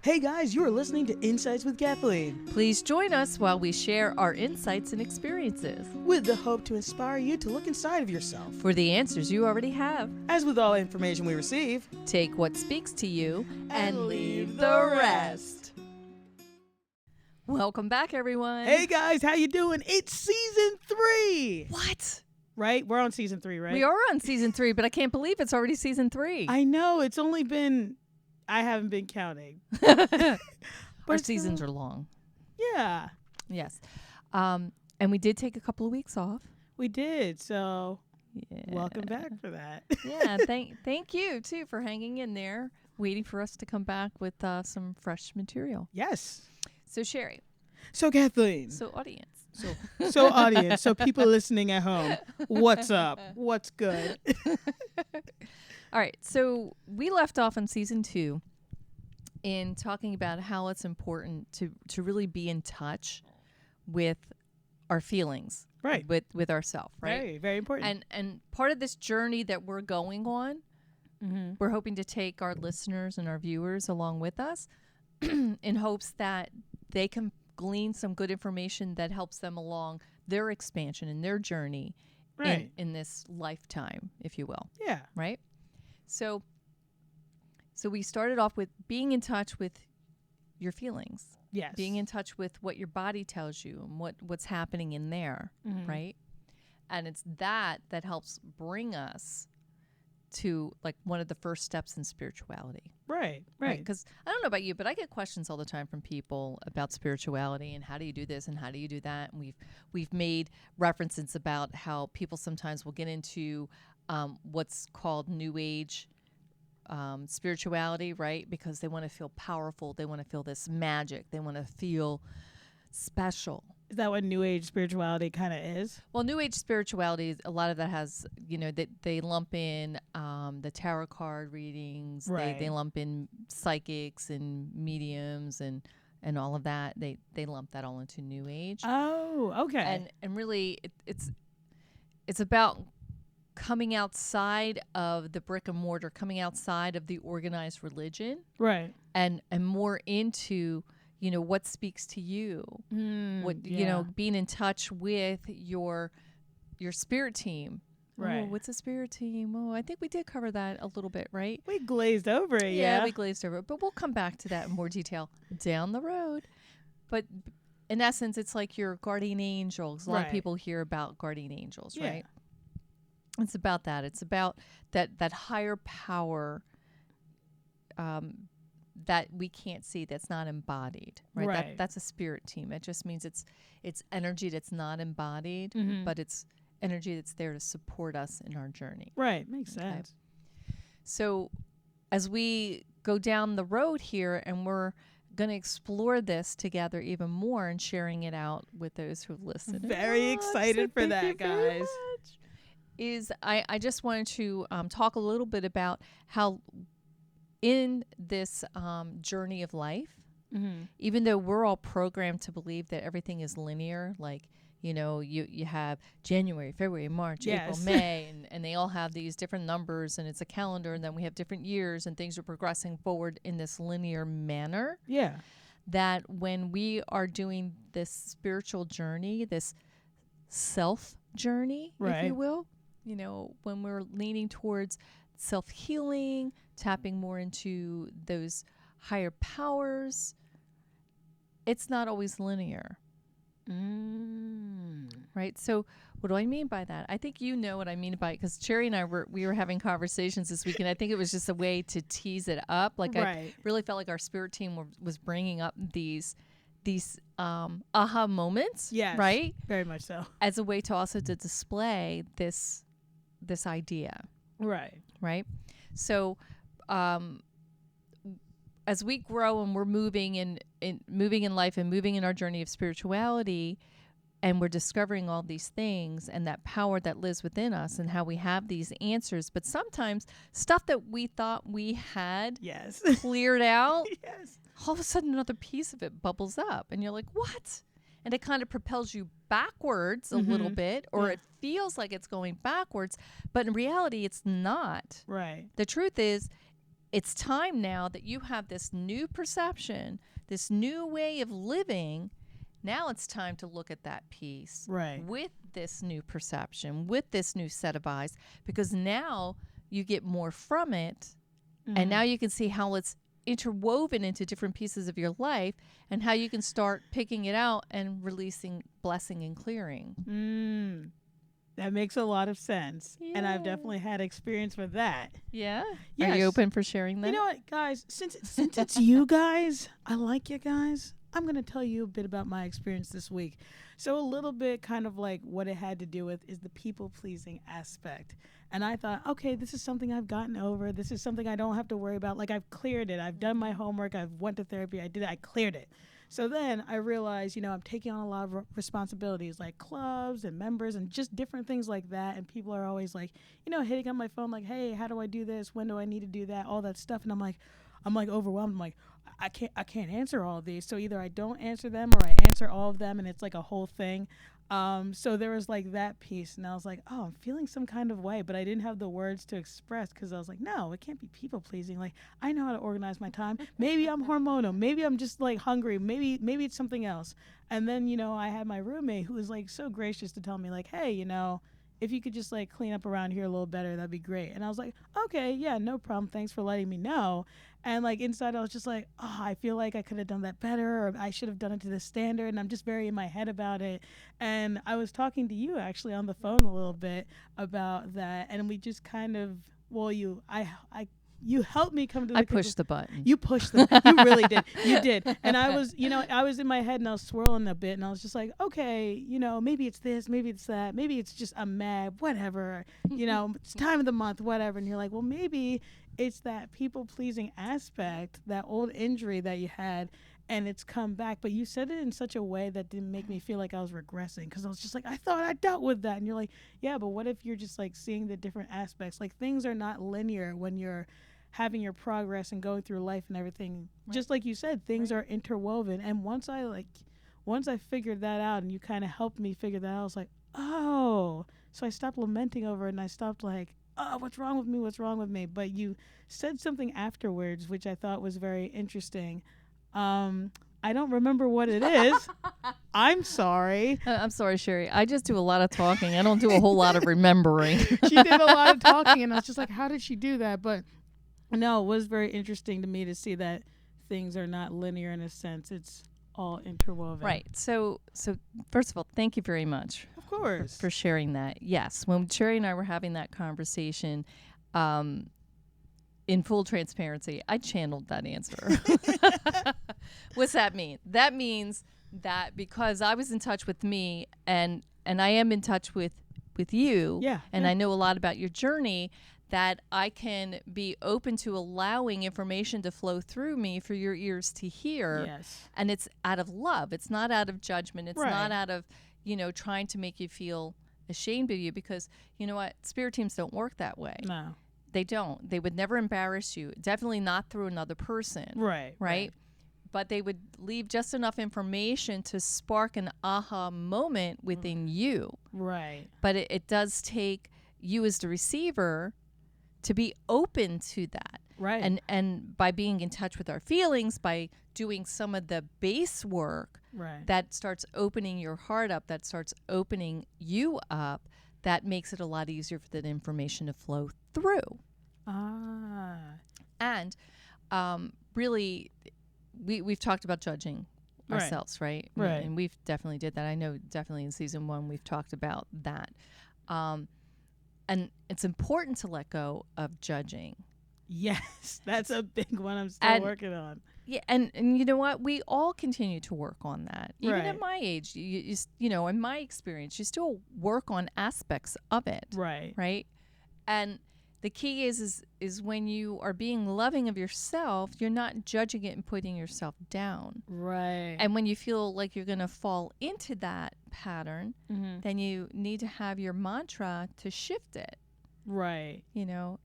Hey guys, you are listening to Insights with Cathleen, Please join us while we share our insights and experiences with the hope to inspire you to look inside of yourself. for the answers you already have. As with all information we receive, Take what speaks to you and leave the rest. Welcome back, everyone. Hey guys, how you doing? It's season 3. What? Right? We're on season 3, right? We are on season 3, but I can't believe it's already season 3. I know, it's only been, I haven't been counting. Our seasons are long. Yeah, Yes. And we did take a couple of weeks off. we did. So Yeah. welcome back for that. Yeah. Thank you, too, for hanging in there, waiting for us to come back with some fresh material. Yes. So, Sherry. So Kathleen. So, audience. So audience, so people listening at home, what's up? What's good? All right. So we left off in season 2 in talking about how it's important to really be in touch with our feelings, Right. With ourselves, right? Very, very important. And part of this journey that we're going on, we're hoping to take our listeners and our viewers along with us in hopes that they can glean some good information that helps them along their expansion and their journey Right. in this lifetime, if you will. Yeah. Right? So we started off with being in touch with your feelings, Yes. being in touch with what your body tells you and what's happening in there, right? And it's that helps bring us to like one of the first steps in spirituality. Right. Right. Because I don't know about you, but I get questions all the time from people about spirituality and how do you do this and how do you do that. And we've made references about how people sometimes will get into what's called New Age spirituality, right? Because they want to feel powerful. They want to feel this magic. They want to feel special. Is that what New Age spirituality kind of is? Well, New Age spirituality, a lot of that has, they lump in the tarot card readings. Right. They lump in psychics and mediums and all of that. They lump that all into New Age. Oh, okay. And really, it's about coming outside of the brick and mortar, coming outside of the organized religion, right. and more into what speaks to you, being in touch with your spirit team. Right. Oh, what's a spirit team? Oh, I think we did cover that a little bit, right? We glazed over it, Yeah, we glazed over it, but we'll come back to that in more detail down the road. But in essence, it's like your guardian angels. A lot of people hear about guardian angels, Yeah. right? It's about that. It's about that higher power that we can't see, that's not embodied, right? Right. That's a spirit team. It just means it's energy that's not embodied, but it's energy that's there to support us in our journey. Right. Makes sense. So as we go down the road here and we're going to explore this together even more and sharing it out with those who listen. Very excited for that, guys. I just wanted to talk a little bit about how in this journey of life, even though we're all programmed to believe that everything is linear, like, you have January, February, March, April, May, and they all have these different numbers and it's a calendar, and then we have different years and things are progressing forward in this linear manner. Yeah. That when we are doing this spiritual journey, this self journey, if you will, when we're leaning towards self-healing, tapping more into those higher powers, it's not always linear. Right? So what do I mean by that? I think you know what I mean by it, because Cherry and I were having conversations this week, and I think it was just a way to tease it up. Like I really felt like our spirit team was bringing up these aha moments. Yes. Right? Very much so. As a way to also to display this idea. Right. Right? So as we grow and we're moving in life and moving in our journey of spirituality, and we're discovering all these things and that power that lives within us and how we have these answers, but sometimes stuff that we thought we had cleared out, all of a sudden another piece of it bubbles up and you're like, what? And it kind of propels you backwards a little bit, or it feels like it's going backwards, but in reality it's not. Right. The truth is it's time now that you have this new perception, this new way of living. Now it's time to look at that piece with this new perception, with this new set of eyes, because now you get more from it. And now you can see how it's interwoven into different pieces of your life and how you can start picking it out and releasing, blessing, and clearing. That makes a lot of sense. Yeah. And I've definitely had experience with that. Yeah? Yes. Are you open for sharing that? You know what, guys? Since it's you guys, I like you guys. I'm going to tell you a bit about my experience this week. So a little bit kind of like what it had to do with is the people-pleasing aspect. And I thought, okay, this is something I've gotten over. This is something I don't have to worry about. Like, I've cleared it. I've done my homework. I've went to therapy. I did it. I cleared it. So then I realized, I'm taking on a lot of responsibilities like clubs and members and just different things like that. And people are always like, hitting on my phone like, hey, how do I do this? When do I need to do that? All that stuff. And I'm like overwhelmed. I'm like, I can't answer all of these. So either I don't answer them or I answer all of them, and it's like a whole thing. So there was like that piece, and I was like, oh, I'm feeling some kind of way, but I didn't have the words to express because I was like, no, it can't be people pleasing. Like, I know how to organize my time. Maybe I'm hormonal. Maybe I'm just like hungry. Maybe it's something else. And then, I had my roommate who was like so gracious to tell me like, hey, if you could just like clean up around here a little better, that'd be great. And I was like, okay, yeah, no problem. Thanks for letting me know. And like inside I was just like, oh, I feel like I could have done that better, or I should have done it to this standard. And I'm just very in my head about it. And I was talking to you actually on the phone a little bit about that. And we just kind of, you helped me come to the I pushed the button. You pushed the you really did. You did. And I was, I was in my head and I was swirling a bit and I was just like, okay, maybe it's this, maybe it's that, maybe it's just I'm mad, whatever, it's time of the month, whatever. And you're like, well, maybe it's that people-pleasing aspect, that old injury that you had, and it's come back. But you said it in such a way that didn't make me feel like I was regressing, because I was just like, I thought I dealt with that. And you're like, yeah, but what if you're just like seeing the different aspects? Like, things are not linear when you're having your progress and going through life and everything. Right. Just like you said, things are interwoven. And once I figured that out and you kind of helped me figure that out, I was like, oh. So I stopped lamenting over it and I stopped like, oh, what's wrong with me? But you said something afterwards, which I thought was very interesting. I don't remember what it is. I'm sorry. I'm sorry, Sherry. I just do a lot of talking. I don't do a whole lot of remembering. She did a lot of talking, and I was just like, how did she do that? But no, it was very interesting to me to see that things are not linear in a sense. It's all interwoven. Right. So first of all, thank you very much. Of course. For sharing that. Yes. When Sherry and I were having that conversation, in full transparency, I channeled that answer. What's that mean? That means that because I was in touch with me and I am in touch with you, and I know a lot about your journey, that I can be open to allowing information to flow through me for your ears to hear. Yes. And it's out of love. It's not out of judgment. It's not out of, trying to make you feel ashamed of you, because you know what? Spirit teams don't work that way. No. They don't. They would never embarrass you. Definitely not through another person. Right? But they would leave just enough information to spark an aha moment within you. Right. But it does take you as the receiver to be open to that. Right. And by being in touch with our feelings, by doing some of the base work, that starts opening your heart up, that starts opening you up, that makes it a lot easier for that information to flow through. And really, we've talked about judging ourselves, right? Right. And we've definitely did that. I know definitely in season 1 we've talked about that. And it's important to let go of judging. Yes, that's a big one I'm still working on. Yeah, and you know what? We all continue to work on that. Even at my age, you in my experience, you still work on aspects of it. Right? And the key is when you are being loving of yourself, you're not judging it and putting yourself down. Right. And when you feel like you're going to fall into that pattern, then you need to have your mantra to shift it. Right.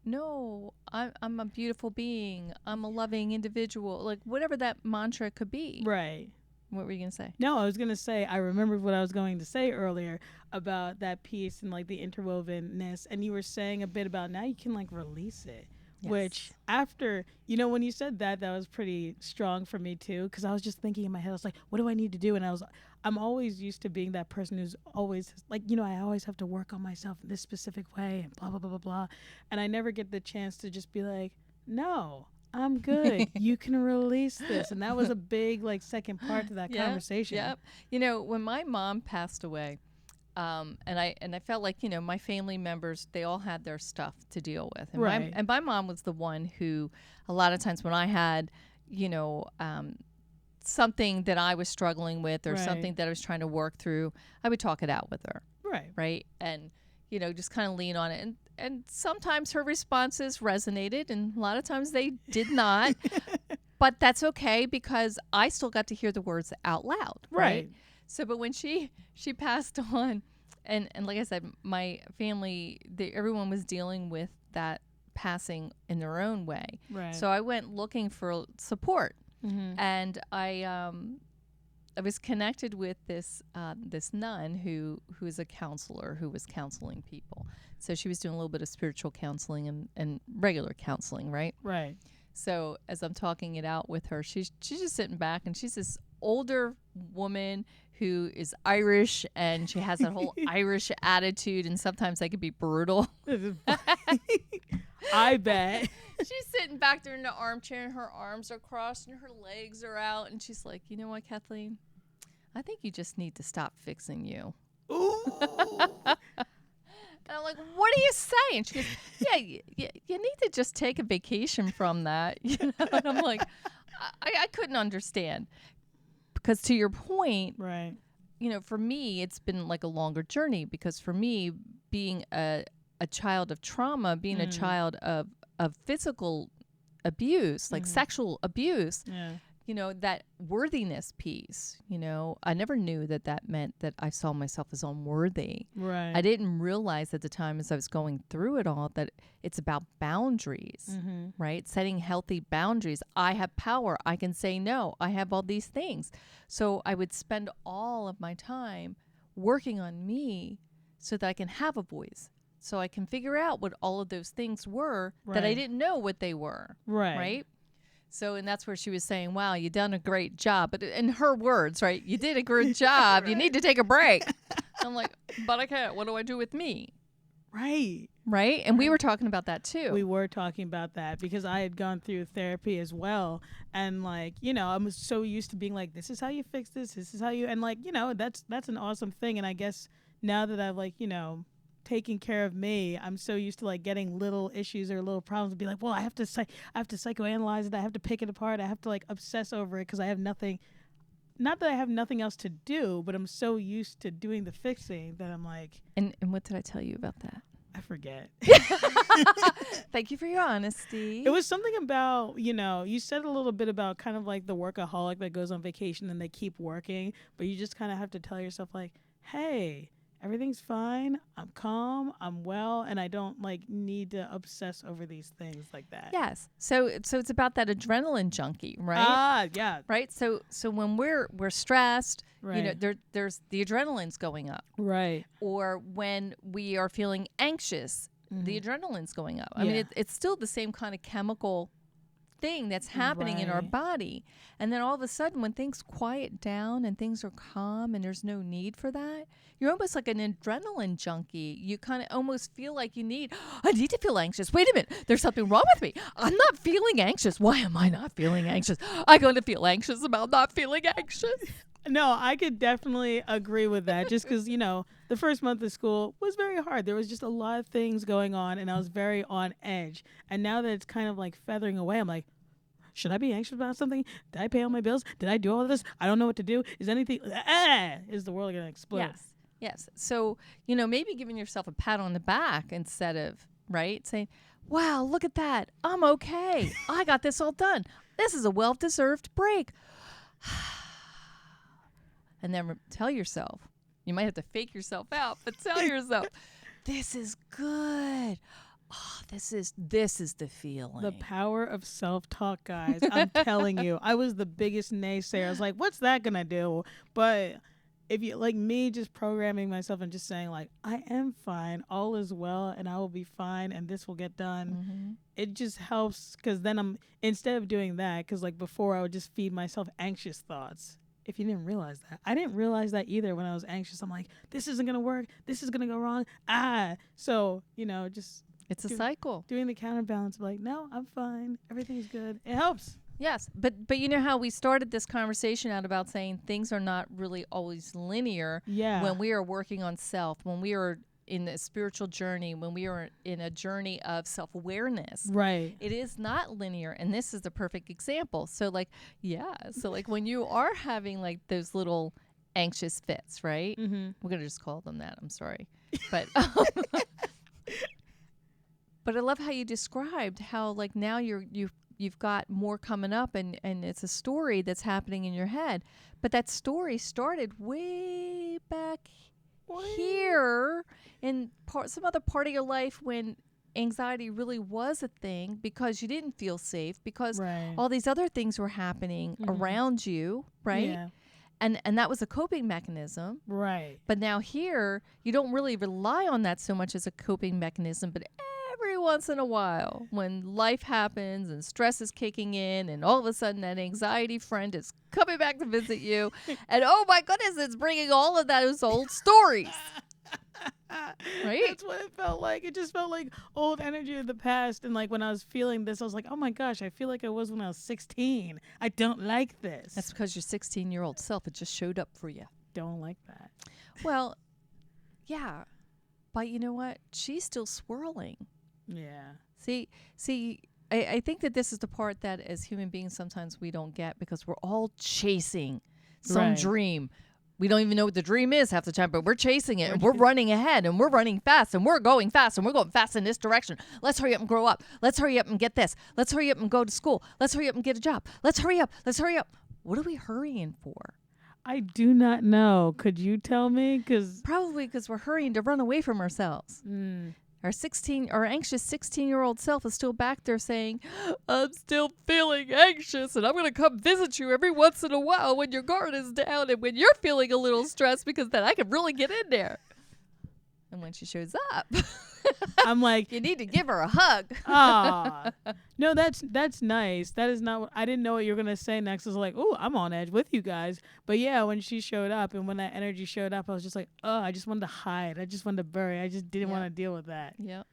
No, I'm a beautiful being. I'm a loving individual. Like, whatever that mantra could be. Right. What were you going to say? No, I was going to say, I remembered what I was going to say earlier about that piece and like the interwovenness. And you were saying a bit about now you can like release it. Yes. Which after, when you said that, that was pretty strong for me too. Because I was just thinking in my head, I was like, what do I need to do? And I'm always used to being that person who's always like, I always have to work on myself in this specific way and blah, blah, blah, blah, blah. And I never get the chance to just be like, no, I'm good. You can release this. And that was a big, like, second part to that conversation. Yep. When my mom passed away, and I felt like, my family members, they all had their stuff to deal with. And, Right. my mom was the one who, a lot of times when I had, something that I was struggling with or Right. something that I was trying to work through, I would talk it out with her. Right. Right. And, just kind of lean on it. And sometimes her responses resonated and a lot of times they did not. But that's okay because I still got to hear the words out loud. Right. So, but when she passed on, and like I said, my family, everyone was dealing with that passing in their own way. Right. So I went looking for support, and I was connected with this nun who is a counselor who was counseling people. So she was doing a little bit of spiritual counseling and regular counseling, right? Right. So as I'm talking it out with her, she's just sitting back, and she's this older woman who is Irish, and she has that whole Irish attitude, and sometimes they could be brutal. I bet. She's sitting back there in the armchair, and her arms are crossed, and her legs are out, and she's like, you know what, Kathleen? I think you just need to stop fixing you. Ooh. And I'm like, what are you saying? She goes, yeah, you need to just take a vacation from that. And I'm like, I couldn't understand. Because to your point, Right. For me, it's been like a longer journey. Because for me, being a child of trauma, being a child of physical abuse, like sexual abuse, Yeah. That worthiness piece, I never knew that meant that I saw myself as unworthy. Right. I didn't realize at the time as I was going through it all that it's about boundaries, right? Setting healthy boundaries. I have power. I can say no. I have all these things. So I would spend all of my time working on me so that I can have a voice. So I can figure out what all of those things were that I Right. didn't know what they were. Right. Right? So, and that's where she was saying, wow, you done a great job. But in her words, right, you did a good job. You need to take a break. I'm like, but I can't. What do I do with me? Right. Right? And we were talking about that too. We were talking about that because I had gone through therapy as well. And like, I'm so used to being like, this is how you fix this. This is how you, and like, that's an awesome thing. And I guess now that I've like, taking care of me, I'm so used to like getting little issues or little problems and be like, well, I have to psychoanalyze it. I have to pick it apart. I have to like obsess over it because I have nothing. Not that I have nothing else to do, but I'm so used to doing the fixing that I'm like. And what did I tell you about that? I forget. Thank you for your honesty. It was something about, you said a little bit about kind of like the workaholic that goes on vacation and they keep working, but you just kind of have to tell yourself like, hey, everything's fine. I'm calm. I'm well. And I don't like need to obsess over these things like that. Yes. So it's about that adrenaline junkie, right? Ah, yeah. Right. So when we're stressed, Right. there's the adrenaline's going up. Right. Or when we are feeling anxious, the adrenaline's going up. I mean, it's still the same kind of chemical thing that's happening in our Right. body. And then all of a sudden, when things quiet down and things are calm and there's no need for that, you're almost like an adrenaline junkie. You kind of almost feel like I need to feel anxious. Wait a minute. There's something wrong with me. I'm not feeling anxious. Why am I not feeling anxious? I'm going to feel anxious about not feeling anxious. No, I could definitely agree with that just because, the first month of school was very hard. There was just a lot of things going on and I was very on edge. And now that it's kind of like feathering away, I'm like, should I be anxious about something? Did I pay all my bills? Did I do all of this? I don't know what to do. Is anything, is the world going to explode? Yes. So, maybe giving yourself a pat on the back instead of, right, saying, wow, look at that. I'm okay. I got this all done. This is a well-deserved break. And then tell yourself, you might have to fake yourself out, but tell yourself, this is good. Oh, this is the feeling. The power of self-talk, guys. I'm telling you, I was the biggest naysayer. I was like, what's that going to do? But if you like me just programming myself and just saying like I am fine, all is well, and I will be fine, and this will get done. Mm-hmm. It just helps because then I'm instead of doing that because like before I would just feed myself anxious thoughts. If you didn't realize that, I didn't realize that either. When I was anxious, I'm like, this isn't gonna work. This is gonna go wrong. So just It's a cycle. doing the counterbalance. Like, no, I'm fine. Everything's good. It helps. Yes, but you know how we started this conversation out about saying things are not really always linear. Yeah. When we are working on self, when we are in a spiritual journey, when we are in a journey of self-awareness, Right. it is not linear. And this is the perfect example. So like when you are having like those little anxious fits, right? Mm-hmm. We're gonna just call them that. I'm sorry, but but I love how you described how like now you've got more coming up, and it's a story that's happening in your head. But that story started way back here in some other part of your life when anxiety really was a thing because you didn't feel safe because Right. all these other things were happening around you, right? Yeah. And that was a coping mechanism. Right. But now here, you don't really rely on that so much as a coping mechanism, but every once in a while, when life happens and stress is kicking in and all of a sudden that anxiety friend is coming back to visit you, and oh my goodness, it's bringing all of those old stories. Right? That's what it felt like. It just felt like old energy of the past. And like when I was feeling this, I was like, oh my gosh, I feel like I was when I was 16. I don't like this. That's because your 16-year-old self, it just showed up for you. Don't like that. Well, yeah. But you know what? She's still swirling. Yeah. See, I think that this is the part that as human beings sometimes we don't get because we're all chasing some Right. dream. We don't even know what the dream is half the time, but we're chasing it and we're running ahead and we're running fast and we're going fast and we're going fast in this direction. Let's hurry up and grow up. Let's hurry up and get this. Let's hurry up and go to school. Let's hurry up and get a job. Let's hurry up. Let's hurry up. What are we hurrying for? I do not know. Could you tell me? Because Probably because we're hurrying to run away from ourselves. Our anxious 16-year-old self is still back there saying, I'm still feeling anxious and I'm going to come visit you every once in a while when your guard is down and when you're feeling a little stressed because then I can really get in there. And when she shows up, I'm like, you need to give her a hug. no, that's nice. That is not what I didn't know what you were going to say next. I was like, oh, I'm on edge with you guys. But yeah, when she showed up and when that energy showed up, I was just like, oh, I just wanted to hide. I just wanted to bury. I just didn't want to deal with that. Yeah.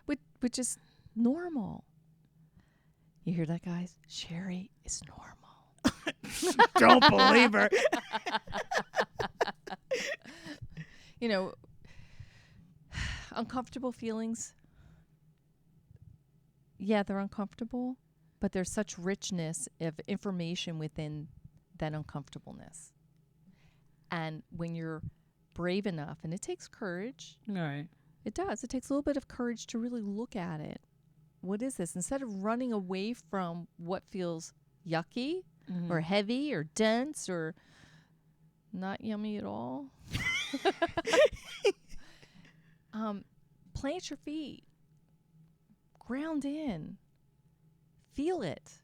Which is normal. You hear that, guys? Sherry is normal. Don't believe her. You know, uncomfortable feelings. Yeah, they're uncomfortable, but there's such richness of information within that uncomfortableness. And when you're brave enough, and it takes courage. All right. It does. It takes a little bit of courage to really look at it. What is this? Instead of running away from what feels yucky or heavy or dense or not yummy at all, plant your feet. Ground in. Feel it.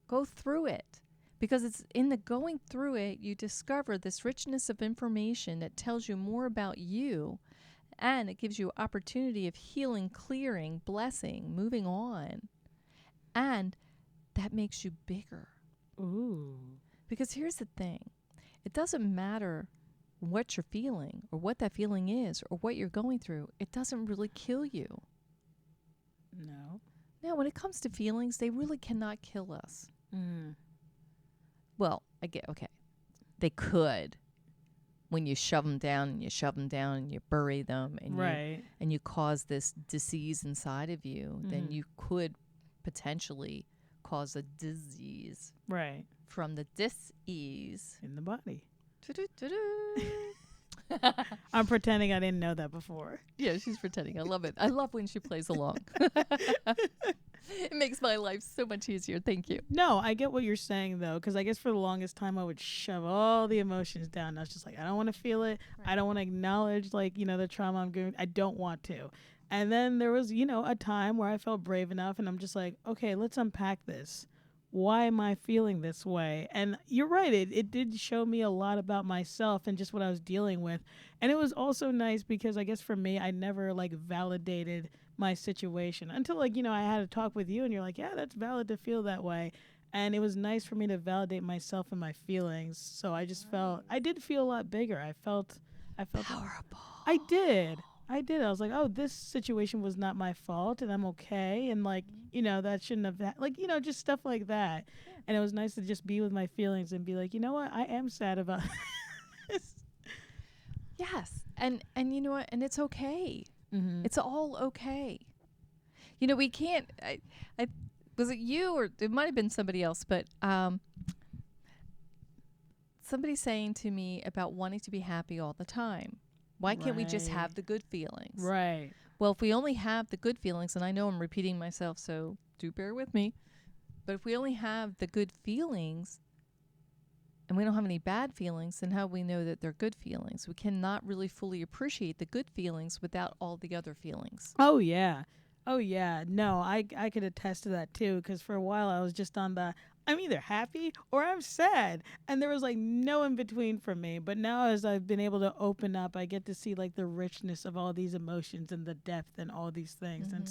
Go through it. Because it's in the going through it, you discover this richness of information that tells you more about you, and it gives you opportunity of healing, clearing, blessing, moving on. And that makes you bigger. Ooh. Because here's the thing. It doesn't matter what you're feeling or what that feeling is or what you're going through. It doesn't really kill you. No. Now, when it comes to feelings, they really cannot kill us. Mm. Well, okay. They could when you shove them down and you shove them down and you bury them and Right. you cause this disease inside of you, then you could potentially cause a disease Right. from the dis-ease. In the body. Doo-doo-doo-doo. I'm pretending I didn't know that before. Yeah, she's pretending. I love it. I love when she plays along. It makes my life so much easier. Thank you. No, I get what you're saying, though, because I guess for the longest time I would shove all the emotions down. I was just like, I don't want to feel it. Right. I don't want to acknowledge, like, the trauma I'm going. I don't want to. And then there was, a time where I felt brave enough, and I'm just like, okay, let's unpack this. why am I feeling this way? And you're right, it did show me a lot about myself and just what I was dealing with. And it was also nice because I guess for me, I never like validated my situation until like, I had a talk with you and you're like, yeah, that's valid to feel that way. And it was nice for me to validate myself and my feelings. So I just felt, I did feel a lot bigger. I felt Powerful. I did. I did. I was like, oh, this situation was not my fault and I'm okay. And like, that shouldn't have, like, just stuff like that. And it was nice to just be with my feelings and be like, you know what? I am sad about this. Yes. And you know what? And it's okay. Mm-hmm. It's all okay. We can't, I was it you or it might have been somebody else, but somebody saying to me about wanting to be happy all the time. Why can't we just have the good feelings? Right. Well, if we only have the good feelings, and I know I'm repeating myself, so do bear with me, but if we only have the good feelings and we don't have any bad feelings, then how do we know that they're good feelings? We cannot really fully appreciate the good feelings without all the other feelings. Oh, yeah. Oh, yeah. No, I could attest to that, too, because for a while I was just on the I'm either happy or I'm sad. And there was like no in between for me. But now as I've been able to open up, I get to see like the richness of all these emotions and the depth and all these things. Mm-hmm. And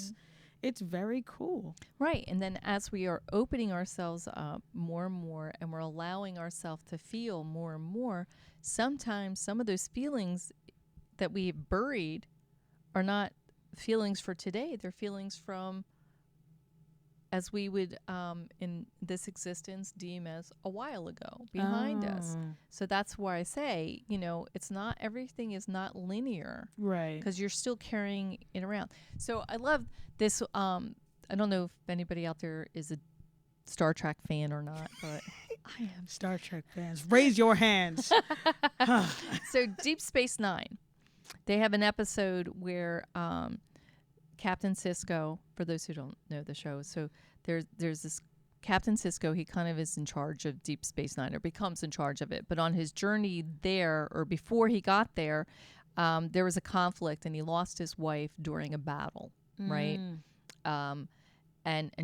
it's very cool. Right. And then as we are opening ourselves up more and more and we're allowing ourselves to feel more and more, sometimes some of those feelings that we've buried are not feelings for today. They're feelings from as we would in this existence deem as a while ago behind us. So that's why I say, it's not, everything is not linear. Right. Because you're still carrying it around. So I love this. I don't know if anybody out there is a Star Trek fan or not, but I am. Star Trek fans, raise your hands. So Deep Space Nine, they have an episode where Captain Sisko, for those who don't know the show, so there's this Captain Sisko, he kind of is in charge of Deep Space Nine or becomes in charge of it. But on his journey there, or before he got there, there was a conflict and he lost his wife during a battle, right? And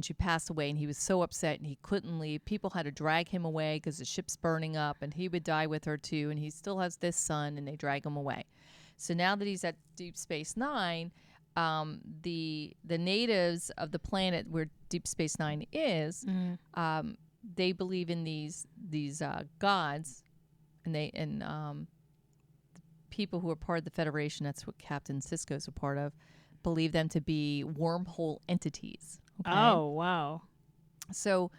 she passed away and he was so upset and he couldn't leave. People had to drag him away because the ship's burning up and he would die with her too. And he still has this son and they drag him away. So now that he's at Deep Space Nine, the natives of the planet where Deep Space Nine is, they believe in these gods, and people who are part of the Federation. That's what Captain Sisko is a part of. Believe them to be wormhole entities. Okay? Oh wow! So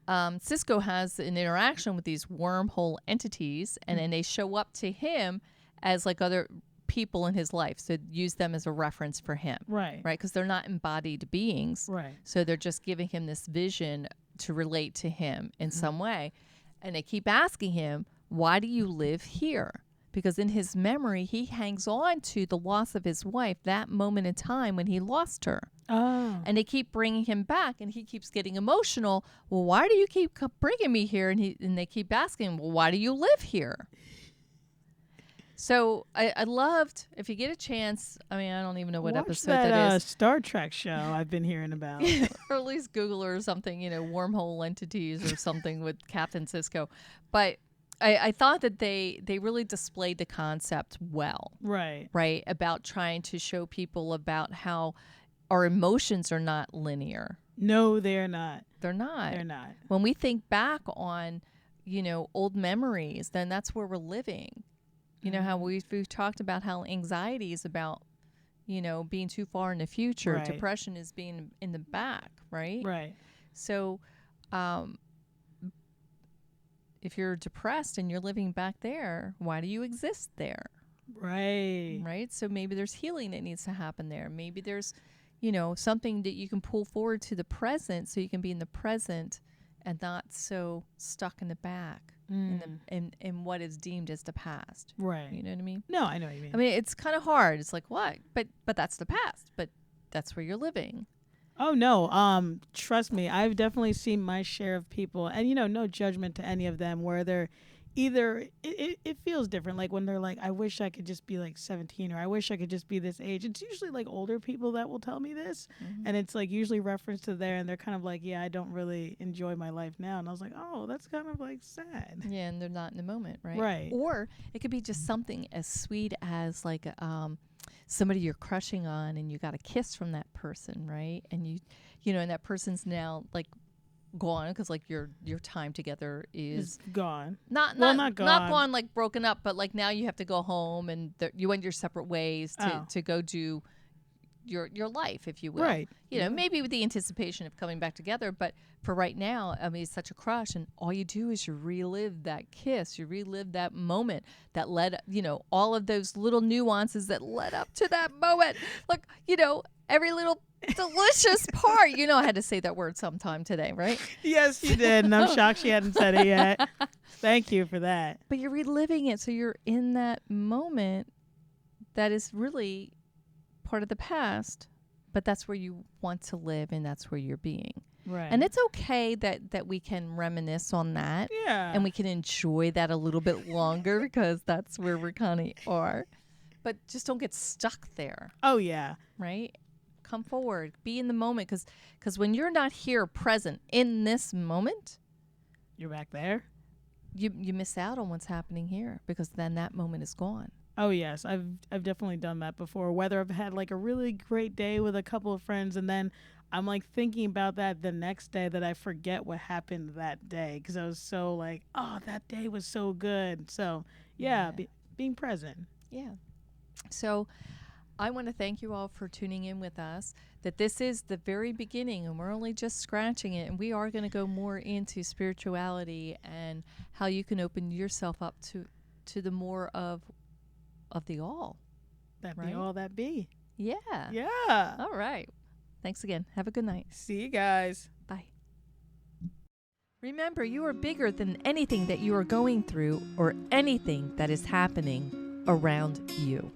Sisko has an interaction with these wormhole entities, and then they show up to him as like other people in his life, so use them as a reference for him, right, because they're not embodied beings, right, so they're just giving him this vision to relate to him in some way. And they keep asking him, why do you live here? Because in his memory he hangs on to the loss of his wife, that moment in time when he lost her. And they keep bringing him back and he keeps getting emotional. Well, why do you keep bringing me here? And they keep asking him, well, why do you live here? So I loved, if you get a chance, I mean, I don't even know what episode that is. Star Trek show I've been hearing about. Or at least Google or something, wormhole entities or something with Captain Sisko. But I thought that they really displayed the concept well. Right. Right, about trying to show people about how our emotions are not linear. No, they're not. They're not. They're not. When we think back on, old memories, then that's where we're living. How we've talked about how anxiety is about, being too far in the future. Right. Depression is being in the back, right? Right. So if you're depressed and you're living back there, why do you exist there? Right. Right? So maybe there's healing that needs to happen there. Maybe there's, something that you can pull forward to the present so you can be in the present and not so stuck in the back. In what is deemed as the past. Right. You know what I mean? No, I know what you mean. I mean, it's kind of hard. It's like, what? But that's the past. But that's where you're living. Oh, no. Trust me, I've definitely seen my share of people, and, no judgment to any of them, where they're either it feels different. Like when they're like, I wish I could just be like 17, or I wish I could just be this age. It's usually like older people that will tell me this. And it's like usually reference to there, and they're kind of like, yeah, I don't really enjoy my life now. And I was like, oh, that's kind of like sad. Yeah, and they're not in the moment, right? Right. Or it could be just something as sweet as like somebody you're crushing on, and you got a kiss from that person, right? And you know, and that person's now like gone, because like your time together is gone. not gone, like broken up, but like now you have to go home, and you went your separate ways to go do your life, if you will. Right. You know, maybe with the anticipation of coming back together, but for right now, I mean, it's such a crush, and all you do is you relive that kiss, you relive that moment that led, you know, all of those little nuances that led up to that moment. Like, you know, every little delicious part. You know, I had to say that word sometime today, right? Yes, you did, and I'm shocked she hadn't said it yet. Thank you for that. But you're reliving it, so you're in that moment that is really part of the past, but that's where you want to live, and that's where you're being. Right. And it's okay that we can reminisce on that. Yeah. And we can enjoy that a little bit longer because that's where we kind of are. But just don't get stuck there. Oh, yeah. Right? Come forward. Be in the moment, because when you're not here present in this moment, you're back there. You miss out on what's happening here, because then that moment is gone. Oh, yes. I've definitely done that before. Whether I've had like a really great day with a couple of friends, and then I'm like thinking about that the next day, that I forget what happened that day, because I was so like, oh, that day was so good. So, yeah. Being present. Yeah. So I want to thank you all for tuning in with us, that this is the very beginning, and we're only just scratching it, and we are going to go more into spirituality and how you can open yourself up to the more of the all. That right? be all that be. Yeah. Yeah. All right. Thanks again. Have a good night. See you guys. Bye. Remember, you are bigger than anything that you are going through or anything that is happening around you.